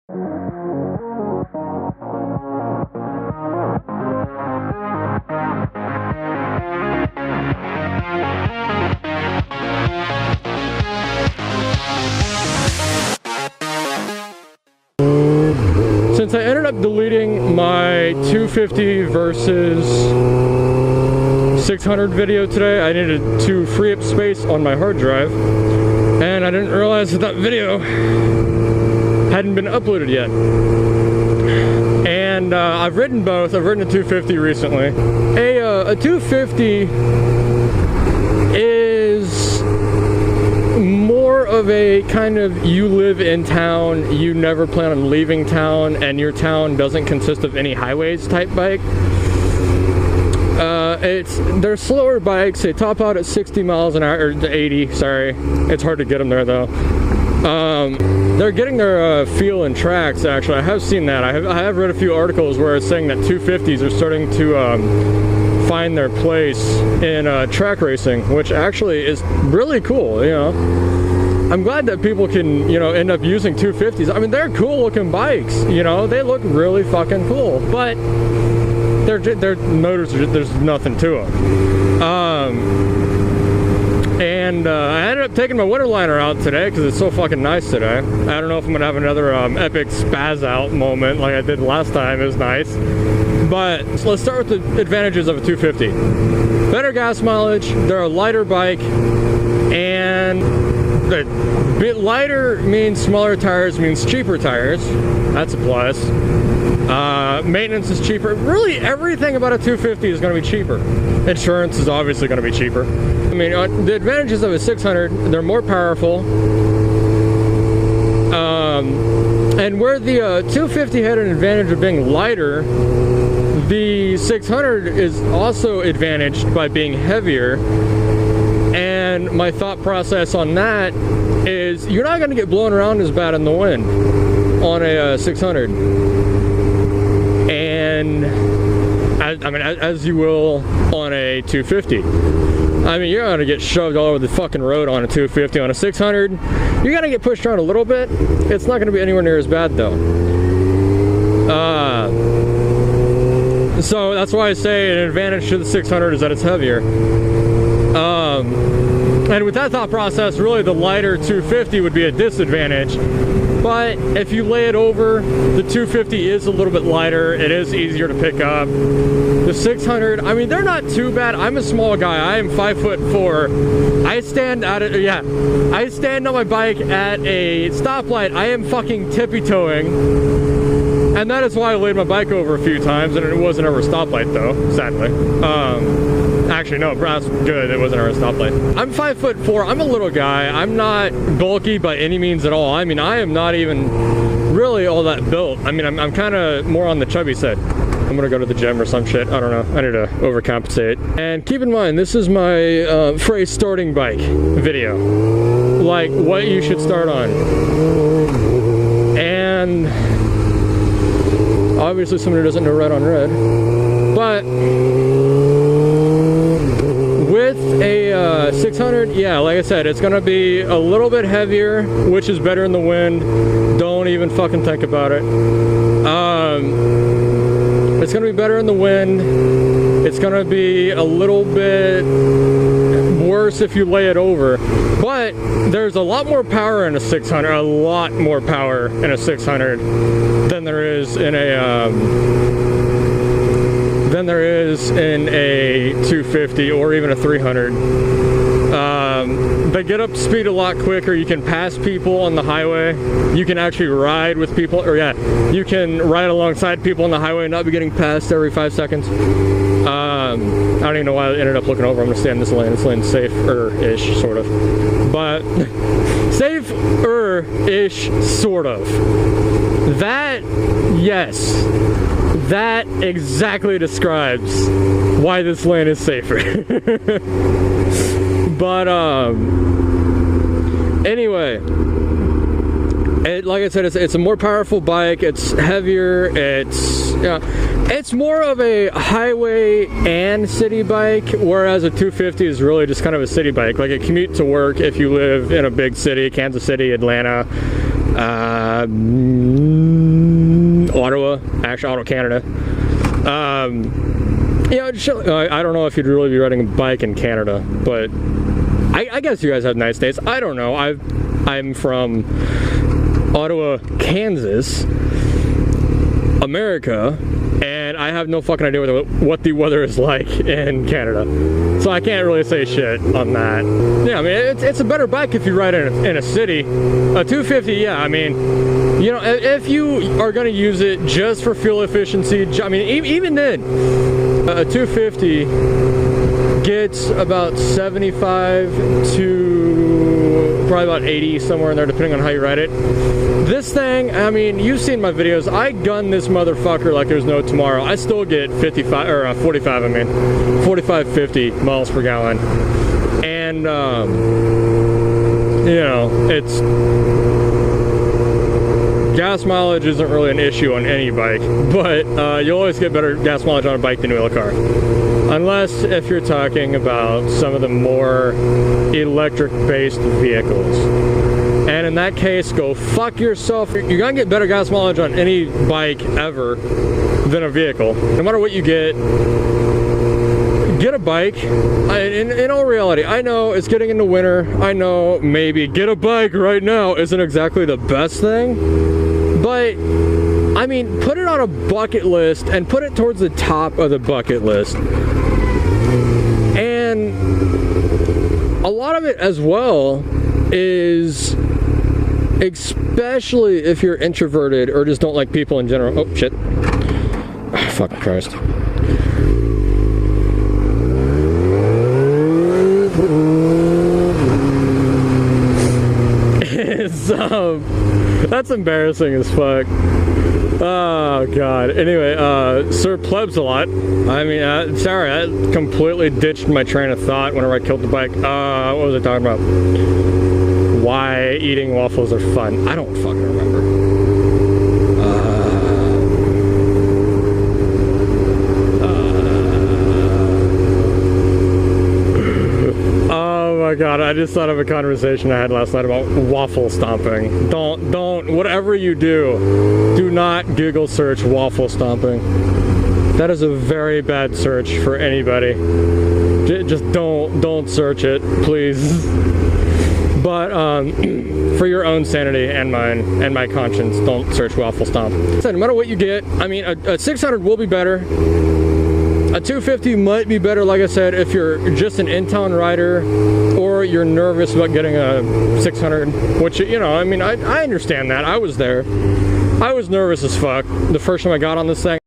Since I ended up deleting my 250 versus 600 video today, I needed to free up space on my hard drive, and I didn't realize that that video hadn't been uploaded yet. And I've ridden both. I've ridden a 250 recently. A 250 is more of a kind of, you live in town, you never plan on leaving town, and your town doesn't consist of any highways type bike. They're slower bikes. They top out at 60 miles an hour, or 80, sorry. It's hard to get them there though. They're getting their feel in tracks, actually. I have seen that. I have read a few articles where it's saying that 250s are starting to find their place in track racing, which actually is really cool, you know. I'm glad that people can, you know, end up using 250s. I mean, they're cool looking bikes, you know. They look really fucking cool, but their motors, there's nothing to them. I ended up taking my winter liner out today because it's so fucking nice today. I don't know if I'm gonna have another epic spaz out moment like I did last time. It was nice. But let's start with the advantages of a 250. Better gas mileage, they're a lighter bike, and a bit lighter means smaller tires means cheaper tires. That's a plus. Maintenance is cheaper. Really, everything about a 250 is going to be cheaper. Insurance is obviously going to be cheaper. I mean, the advantages of a 600, they're more powerful. And where the 250 had an advantage of being lighter, the 600 is also advantaged by being heavier. And my thought process on that is you're not going to get blown around as bad in the wind on a 600. And as you will on a 250. I mean, you're gonna get shoved all over the fucking road on a 250. On a 600, you're gonna get pushed around a little bit. It's not gonna be anywhere near as bad though. So that's why I say an advantage to the 600 is that it's heavier. And with that thought process, really the lighter 250 would be a disadvantage. But if you lay it over, the 250 is a little bit lighter. It is easier to pick up. The 600, I mean, they're not too bad. I'm a small guy. I am 5'4". I stand on my bike at a stoplight. I am fucking tippy-toeing. And that is why I laid my bike over a few times, and it wasn't ever a stoplight though, sadly. Actually, no, that's good. It wasn't ever a stoplight. I'm 5'4". I'm a little guy. I'm not bulky by any means at all. I mean, I am not even really all that built. I mean, I'm kind of more on the chubby side. I'm gonna go to the gym or some shit. I don't know. I need to overcompensate. And keep in mind, this is my phrase starting bike video. Like, what you should start on. And obviously somebody doesn't know red on red. But with a 600, yeah, like I said, it's gonna be a little bit heavier, which is better in the wind. Don't even fucking think about it. It's gonna be better in the wind. It's gonna be a little bit worse if you lay it over. But there's a lot more power in a 600, a lot more power in a 600 than there is in a 250 or even a 300. They get up to speed a lot quicker. You can pass people on the highway. You can actually ride with people, or yeah, you can ride alongside people on the highway and not be getting passed every 5 seconds. I don't even know why I ended up looking over. I'm gonna stay in this lane. This lane's safer-ish, sort of. But safer-ish, sort of. That, yes. That exactly describes why this lane is safer. But anyway, like I said, it's a more powerful bike. It's heavier. It's more of a highway and city bike, whereas a 250 is really just kind of a city bike, like a commute to work if you live in a big city, Kansas City, Atlanta. actually Auto Canada. You know, I don't know if you'd really be riding a bike in Canada, but I guess you guys have nice days. I don't know. I'm from Ottawa, Kansas, America, and I have no fucking idea what the weather is like in Canada. So I can't really say shit on that. Yeah, I mean, it's a better bike if you ride in a city. A 250, yeah, I mean, you know, if you are going to use it just for fuel efficiency, I mean, even then, a 250 gets about 75 to probably about 80, somewhere in there, depending on how you ride it. This thing, I mean, you've seen my videos. I gun this motherfucker like there's no tomorrow. I still get 45, or 45, I mean, 45, 50 miles per gallon. And, you know, it's, gas mileage isn't really an issue on any bike, but you'll always get better gas mileage on a bike than you will a car. Unless if you're talking about some of the more electric-based vehicles. And in that case, go fuck yourself. You're gonna get better gas mileage on any bike ever than a vehicle. No matter what you get a bike. In all reality, I know it's getting into winter. I know maybe get a bike right now isn't exactly the best thing. But, I mean, put it on a bucket list and put it towards the top of the bucket list. And a lot of it as well is, especially if you're introverted or just don't like people in general. Oh, shit. Oh, fucking Christ. That's embarrassing as fuck. Oh god. Anyway, Sir Plebs a lot. I mean, sorry, I completely ditched my train of thought whenever I killed the bike. What was I talking about? Why eating waffles are fun. I don't fucking remember. Oh my god, I just thought of a conversation I had last night about waffle stomping. Don't, whatever you do not Google search waffle stomping. That is a very bad search for anybody. Just don't search it, please. But for your own sanity and mine and my conscience, don't search waffle stomp. So no matter what you get, I mean, a 600 will be better. A 250 might be better, like I said, if you're just an in-town rider or you're nervous about getting a 600, which, you know, I mean, I understand that. I was there. I was nervous as fuck the first time I got on this thing.